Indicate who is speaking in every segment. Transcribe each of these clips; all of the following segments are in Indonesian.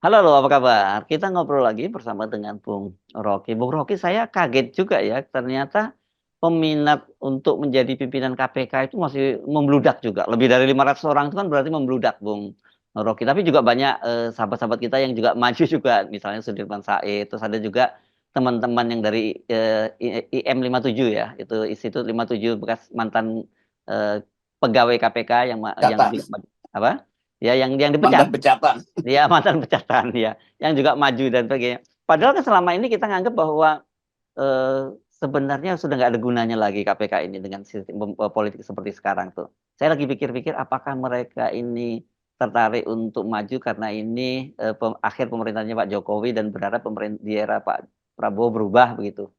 Speaker 1: Halo, apa kabar? Kita ngobrol lagi bersama dengan Bung Rocky. Bung Rocky, saya kaget juga ya, ternyata peminat untuk menjadi pimpinan KPK itu masih membludak juga. Lebih dari 500 orang itu kan berarti membludak, Bung Rocky. Tapi juga banyak sahabat-sahabat kita yang juga maju juga, misalnya Sudirman Said, terus ada juga teman-teman yang dari IM 57 ya, itu Institut 57 bekas mantan eh, pegawai KPK yang
Speaker 2: Catan,
Speaker 1: juga apa? Ya, yang dipecat.
Speaker 2: mantan pecatan.
Speaker 1: Dia mantan pecatan ya, yang juga maju dan sebagainya. Padahal kan selama ini kita nganggap bahwa, sebenarnya sudah nggak ada gunanya lagi KPK ini dengan sistem politik seperti sekarang tuh. Saya lagi pikir-pikir apakah mereka ini tertarik untuk maju karena ini, akhir pemerintahnya Pak Jokowi dan berharap di era Pak Prabowo berubah begitu?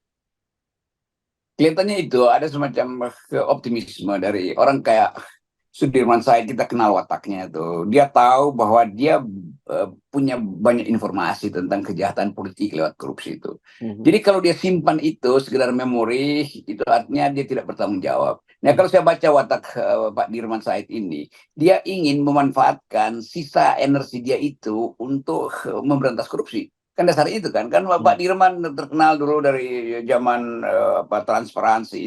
Speaker 2: Kelihatannya itu ada semacam optimisme dari orang kayak Sudirman Said. Kita kenal wataknya itu. Dia tahu bahwa dia punya banyak informasi tentang kejahatan politik lewat korupsi itu.
Speaker 1: Mhm,
Speaker 2: Jadi kalau dia simpan itu sekedar memori, itu artinya dia tidak bertanggung jawab. Nah,
Speaker 1: mhm,
Speaker 2: kalau saya baca watak Pak Dirman Said ini, dia ingin memanfaatkan sisa energi dia itu untuk memberantas korupsi. Kan dasar itu kan Pak
Speaker 1: mhm.
Speaker 2: Dirman terkenal dulu dari zaman transparansi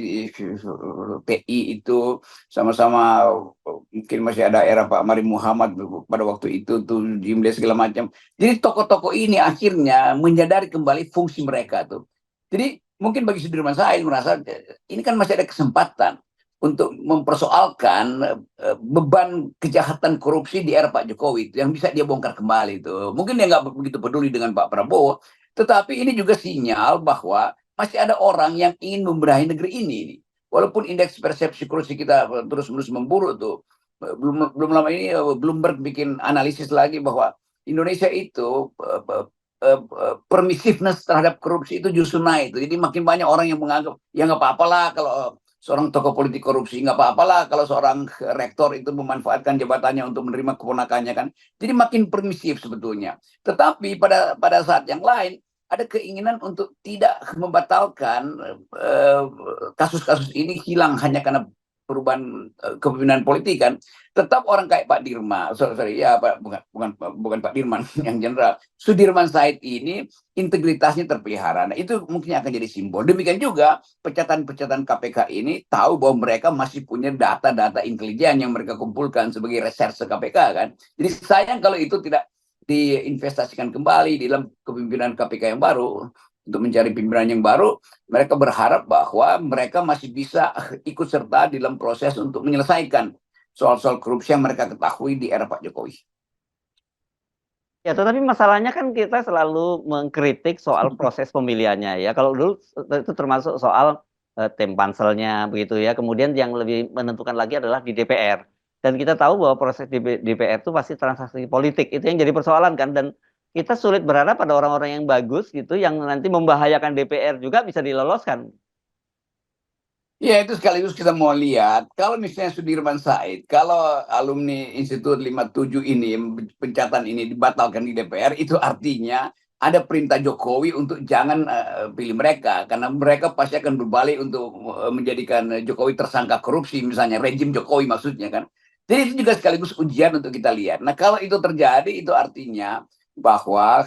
Speaker 2: TI itu, sama-sama mungkin masih ada era Pak Mari Muhammad pada waktu itu tuh, Jimli segala macam. Jadi tokoh-tokoh ini akhirnya menyadari kembali fungsi mereka tuh. Jadi mungkin bagi Sudirman Said merasa ini kan masih ada kesempatan untuk mempersoalkan beban kejahatan korupsi di era Pak Jokowi itu yang bisa dia bongkar kembali itu. Mungkin dia nggak begitu peduli dengan Pak Prabowo, tetapi ini juga sinyal bahwa masih ada orang yang ingin membenahi negeri ini. Walaupun indeks persepsi korupsi kita terus-menerus memburuk tuh. Belum belum lama ini Bloomberg bikin analisis lagi bahwa Indonesia itu permissiveness terhadap korupsi itu justru naik. Jadi makin banyak orang yang menganggap ya nggak apa-apalah kalau seorang tokoh politik korupsi, nggak apa-apalah kalau seorang rektor itu memanfaatkan jabatannya untuk menerima keponakannya kan. Jadi makin permisif sebetulnya. Tetapi pada saat yang lain ada keinginan untuk tidak membatalkan kasus-kasus ini hilang hanya karena perubahan kepemimpinan politik kan. Tetap orang kayak Pak Dirman, sorry ya Pak, bukan Pak Dirman yang jenderal, Sudirman Said ini integritasnya terpelihara. Nah, itu mungkin akan jadi simbol. Demikian juga pecatan-pecatan KPK ini tahu bahwa mereka masih punya data-data intelijen yang mereka kumpulkan sebagai reserse KPK kan. Jadi sayang kalau itu tidak diinvestasikan kembali di dalam kepemimpinan KPK yang baru. Untuk mencari pimpinan yang baru, mereka berharap bahwa mereka masih bisa ikut serta di dalam proses untuk menyelesaikan soal-soal korupsi yang mereka ketahui di era Pak Jokowi.
Speaker 1: Ya, tetapi masalahnya kan kita selalu mengkritik soal proses pemilihannya ya. Kalau dulu itu termasuk soal, tim panselnya begitu ya, kemudian yang lebih menentukan lagi adalah di DPR. Dan kita tahu bahwa proses di DPR itu pasti transaksi politik, itu yang jadi persoalan kan, dan kita sulit berharap pada orang-orang yang bagus gitu, yang nanti membahayakan DPR juga bisa diloloskan.
Speaker 2: Ya, itu sekaligus kita mau lihat, kalau misalnya Sudirman Said, kalau alumni Institut 57 ini, pencatan ini dibatalkan di DPR, itu artinya ada perintah Jokowi untuk jangan pilih mereka, karena mereka pasti akan berbalik untuk menjadikan Jokowi tersangka korupsi, misalnya rejim Jokowi maksudnya kan. Jadi itu juga sekaligus ujian untuk kita lihat. Nah, kalau itu terjadi, itu artinya bahwa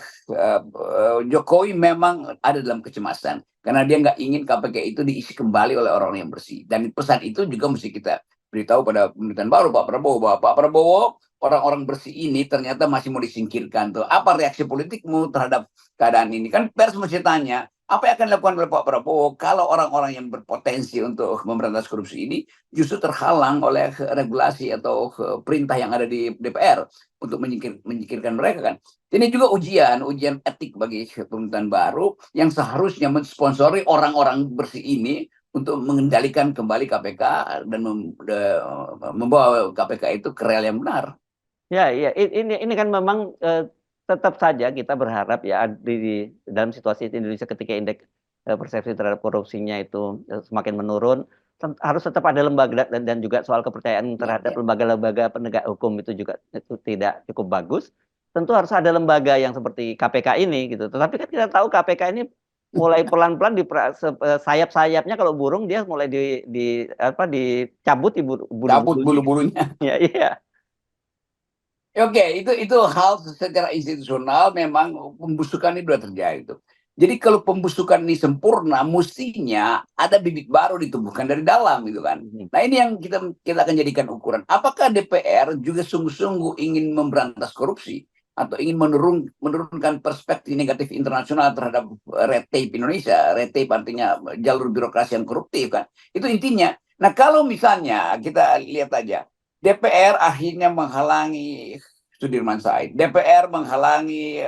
Speaker 2: Jokowi memang ada dalam kecemasan karena dia nggak ingin KPK itu diisi kembali oleh orang-orang yang bersih. Dan pesan itu juga mesti kita beritahu pada pemerintahan baru Pak Prabowo, bahwa Pak Prabowo, orang-orang bersih ini ternyata masih mau disingkirkan tuh. Apa reaksi politikmu terhadap keadaan ini? Kan pers mesti tanya, apa yang akan dilakukan oleh Pak Prabowo kalau orang-orang yang berpotensi untuk memberantas korupsi ini justru terhalang oleh regulasi atau perintah yang ada di DPR untuk menyingkirkan mereka kan. Ini juga ujian etik bagi pemerintahan baru yang seharusnya mensponsori orang-orang bersih ini untuk mengendalikan kembali KPK dan membawa KPK itu ke rel yang benar.
Speaker 1: Ya, iya, ini kan memang, tetap saja kita berharap ya di dalam situasi Indonesia ketika indeks, persepsi terhadap korupsinya itu, semakin menurun, harus tetap ada lembaga dan juga soal kepercayaan
Speaker 2: Ya,
Speaker 1: terhadap
Speaker 2: ya.
Speaker 1: lembaga-lembaga penegak hukum itu juga itu tidak cukup bagus. Tentu harus ada lembaga yang seperti KPK ini gitu. Tetapi kan kita tahu KPK ini mulai pelan-pelan sayap-sayapnya kalau burung dia mulai dicabut
Speaker 2: Cabut
Speaker 1: bulu-bulunya.
Speaker 2: bulu-bulunya.
Speaker 1: Ya, iya.
Speaker 2: Oke, itu hal secara institusional memang pembusukan ini sudah terjadi itu. Jadi kalau pembusukan ini sempurna, mestinya ada bibit baru ditumbuhkan dari dalam gitu kan.
Speaker 1: Mhm.
Speaker 2: Nah ini yang kita akan jadikan ukuran. Apakah DPR juga sungguh-sungguh ingin memberantas korupsi atau ingin menurunkan perspektif negatif internasional terhadap red tape Indonesia? Red tape artinya jalur birokrasi yang koruptif kan. Itu intinya. Nah kalau misalnya kita lihat aja. DPR akhirnya menghalangi Sudirman Said. DPR menghalangi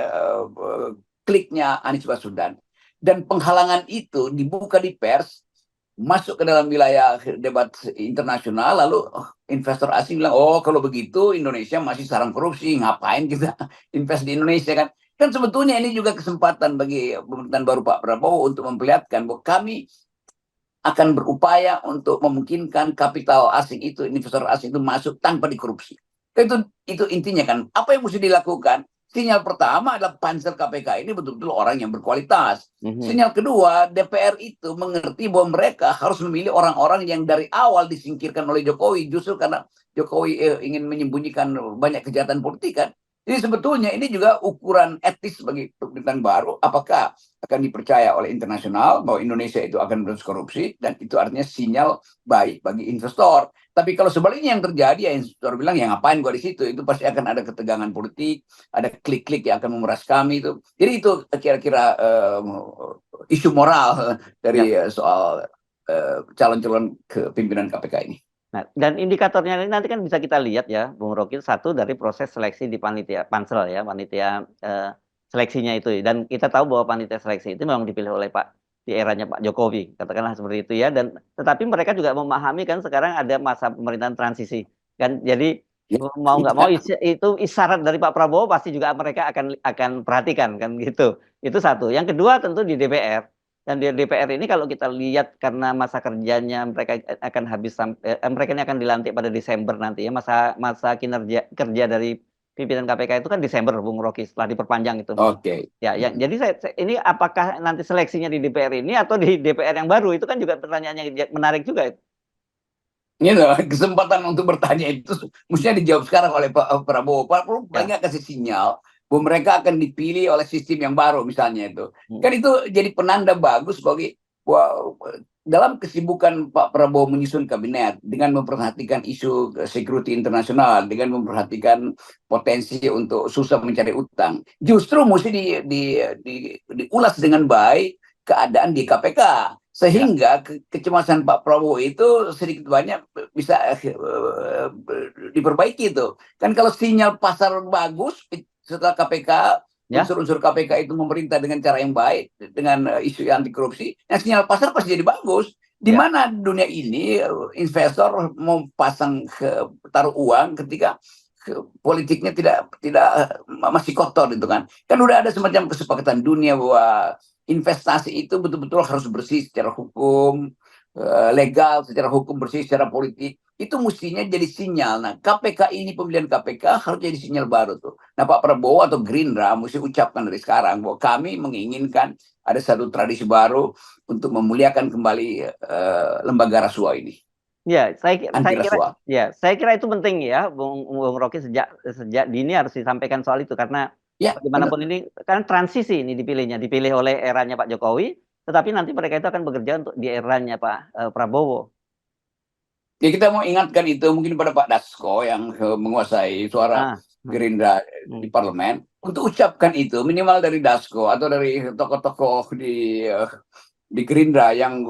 Speaker 2: kliknya Anies Baswedan. Dan penghalangan itu dibuka di pers, masuk ke dalam wilayah debat internasional, lalu investor asing bilang, oh kalau begitu Indonesia masih sarang korupsi, ngapain kita invest di Indonesia kan? Kan sebetulnya ini juga kesempatan bagi pemerintahan baru Pak Prabowo untuk memperlihatkan bahwa kami akan berupaya untuk memungkinkan kapital asing itu, investor asing itu masuk tanpa dikorupsi. Itu intinya kan. Apa yang mesti dilakukan? Sinyal pertama adalah pansel KPK ini betul-betul orang yang berkualitas. Sinyal kedua, DPR itu mengerti bahwa mereka harus memilih orang-orang yang dari awal disingkirkan oleh Jokowi. Justru karena Jokowi ingin menyembunyikan banyak kejahatan politik kan. Jadi sebetulnya ini juga ukuran etis bagi pemerintahan baru. Apakah akan dipercaya oleh internasional bahwa Indonesia itu akan bebas korupsi, dan itu artinya sinyal baik bagi investor. Tapi kalau sebaliknya yang terjadi, ya investor bilang ya ngapain gua di situ, itu pasti akan ada ketegangan politik, ada klik-klik yang akan memeras kami itu. Jadi itu kira-kira isu moral dari soal calon-calon kepimpinan KPK ini.
Speaker 1: Nah, dan indikatornya ini nanti kan bisa kita lihat ya, Bung Roky, satu dari proses seleksi di panitia pansel ya, panitia seleksinya itu. Dan kita tahu bahwa panitia seleksi itu memang dipilih oleh di eranya Pak Jokowi, katakanlah seperti itu ya. Dan tetapi mereka juga memahami kan sekarang ada masa pemerintahan transisi kan. Jadi
Speaker 2: Ya,
Speaker 1: mau nggak mau itu isyarat dari Pak Prabowo pasti juga mereka akan perhatikan kan gitu. Itu satu. Yang kedua tentu di DPR. Dan di DPR ini kalau kita lihat karena masa kerjanya mereka akan habis mereka ini akan dilantik pada Desember nanti ya, masa kerja dari pimpinan KPK itu kan Desember, Bung Roky, setelah diperpanjang itu.
Speaker 2: Oke.
Speaker 1: Ya, jadi ini apakah nanti seleksinya di DPR ini atau di DPR yang baru, itu kan juga pertanyaannya menarik juga.
Speaker 2: Ini loh, kesempatan untuk bertanya itu mestinya dijawab sekarang oleh Pak Prabowo. Pak Prabowo banyak kasih sinyal bahwa mereka akan dipilih oleh sistem yang baru misalnya itu. Kan itu jadi penanda bagus bagi bahwa dalam kesibukan Pak Prabowo menyusun kabinet dengan memperhatikan isu security internasional, dengan memperhatikan potensi untuk susah mencari utang, justru mesti diulas dengan baik keadaan di KPK. Sehingga kecemasan Pak Prabowo itu sedikit banyak bisa diperbaiki itu. Kan kalau sinyal pasar bagus setelah KPK, unsur-unsur KPK itu memerintah dengan cara yang baik, dengan isu anti korupsi, nah sinyal pasar pasti jadi bagus. Di mana dunia ini investor mau pasang taruh uang ketika politiknya tidak masih kotor gitu kan. Kan udah ada semacam kesepakatan dunia bahwa investasi itu betul-betul harus bersih secara hukum, legal, secara hukum bersih, secara politik. Itu mestinya jadi sinyal. Nah, KPK ini, pemilihan KPK harus jadi sinyal baru tuh. Nah, Pak Prabowo atau Gerindra mesti ucapkan dari sekarang bahwa kami menginginkan ada satu tradisi baru untuk memuliakan kembali lembaga rasuah ini.
Speaker 1: Ya, saya kira itu penting ya, Bung Roky, sejak dini harus disampaikan soal itu karena bagaimanapun ini kan transisi ini dipilih oleh eranya Pak Jokowi, tetapi nanti mereka itu akan bekerja untuk di eranya Pak Prabowo.
Speaker 2: Ya kita mau ingatkan itu mungkin pada Pak Dasko yang menguasai suara Gerindra di parlemen, untuk ucapkan itu minimal dari Dasko atau dari tokoh-tokoh di Gerindra yang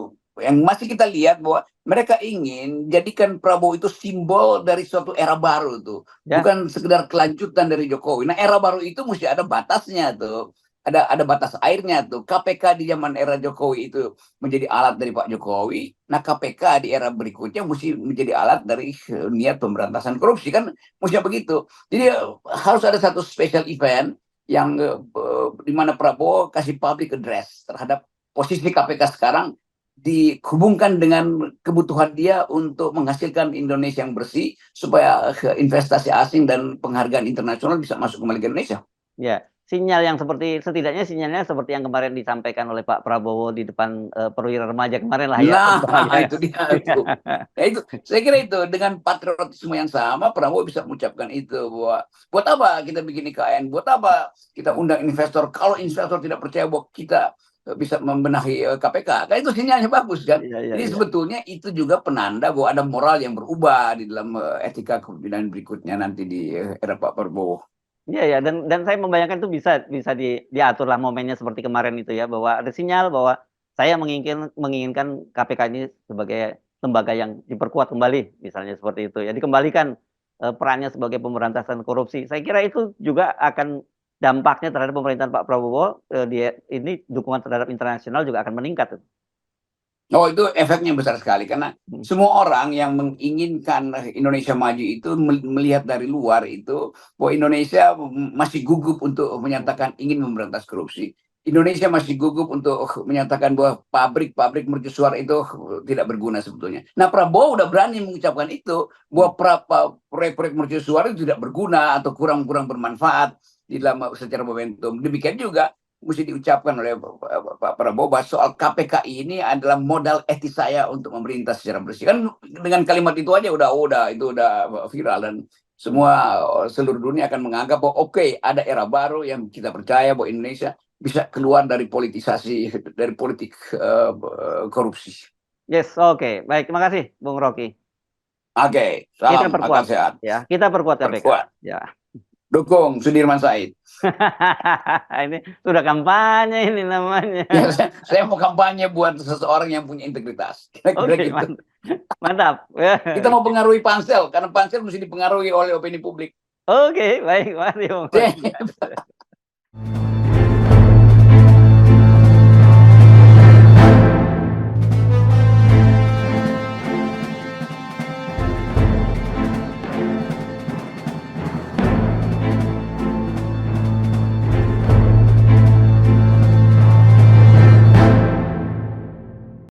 Speaker 2: masih kita lihat bahwa mereka ingin jadikan Prabowo itu simbol dari suatu era baru tuh, bukan sekedar kelanjutan dari Jokowi. Nah, era baru itu mesti ada batasnya tuh, ada batas airnya tuh. KPK di zaman era Jokowi itu menjadi alat dari Pak Jokowi. Nah, KPK di era berikutnya mesti menjadi alat dari niat pemberantasan korupsi kan, mestinya begitu. Jadi harus ada satu special event yang di mana Prabowo kasih public address terhadap posisi KPK sekarang, dihubungkan dengan kebutuhan dia untuk menghasilkan Indonesia yang bersih supaya investasi asing dan penghargaan internasional bisa masuk kembali ke Indonesia.
Speaker 1: Ya, sinyal yang setidaknya sinyalnya seperti yang kemarin disampaikan oleh Pak Prabowo di depan, perwira remaja kemarin lah ya,
Speaker 2: Nah,
Speaker 1: ya.
Speaker 2: itu dia tuh. Ya itu, saya kira itu dengan patriotisme yang sama Prabowo bisa mengucapkan itu bahwa buat apa kita bikin IKN, buat apa kita undang investor kalau investor tidak percaya bahwa kita bisa membenahi KPK. Kan itu sinyalnya bagus kan.
Speaker 1: Iya iya
Speaker 2: Jadi
Speaker 1: iya.
Speaker 2: sebetulnya itu juga penanda bahwa ada moral yang berubah di dalam etika kepemimpinan berikutnya nanti di era Pak Prabowo.
Speaker 1: Iya ya, dan saya membayangkan itu bisa bisa diaturlah momennya seperti kemarin itu ya, bahwa ada sinyal bahwa saya menginginkan KPK ini sebagai lembaga yang diperkuat kembali, misalnya seperti itu ya, dikembalikan, perannya sebagai pemberantasan korupsi. Saya kira itu juga akan dampaknya terhadap pemerintahan Pak Prabowo, dia ini dukungan terhadap internasional juga akan meningkat tuh.
Speaker 2: Oh, itu efeknya besar sekali karena
Speaker 1: Mhm.
Speaker 2: semua orang yang menginginkan Indonesia maju itu melihat dari luar itu bahwa Indonesia masih gugup untuk menyatakan ingin memberantas korupsi. Indonesia masih gugup untuk menyatakan bahwa pabrik-pabrik mercusuar itu tidak berguna sebetulnya. Nah, Prabowo udah berani mengucapkan itu bahwa proyek-proyek mercusuar itu tidak berguna atau kurang-kurang bermanfaat di dalam secara momentum. Demikian juga mesti diucapkan oleh Pak Prabowo bahwa soal KPK ini adalah modal etis saya untuk memerintah secara bersih. Kan dengan kalimat itu aja itu udah viral dan semua seluruh dunia akan menganggap bahwa oke, ada era baru yang kita percaya bahwa Indonesia bisa keluar dari politisasi dari politik korupsi.
Speaker 1: Yes, oke. Baik, terima kasih Bung Rocky.
Speaker 2: Oke,
Speaker 1: Kita
Speaker 2: salam akal
Speaker 1: perkuat
Speaker 2: sehat.
Speaker 1: ya, kita perkuat KPK.
Speaker 2: Perkuat.
Speaker 1: Ya.
Speaker 2: Dukung Sudirman Said.
Speaker 1: Ini sudah kampanye ini namanya.
Speaker 2: Ya, saya mau kampanye buat seseorang yang punya integritas. Kira-kira
Speaker 1: Oke,
Speaker 2: gitu.
Speaker 1: mantap.
Speaker 2: Kita mau pengaruhi pansel, karena pansel mesti dipengaruhi oleh opini publik.
Speaker 1: Oke, baik. Makasih Bung Rocky.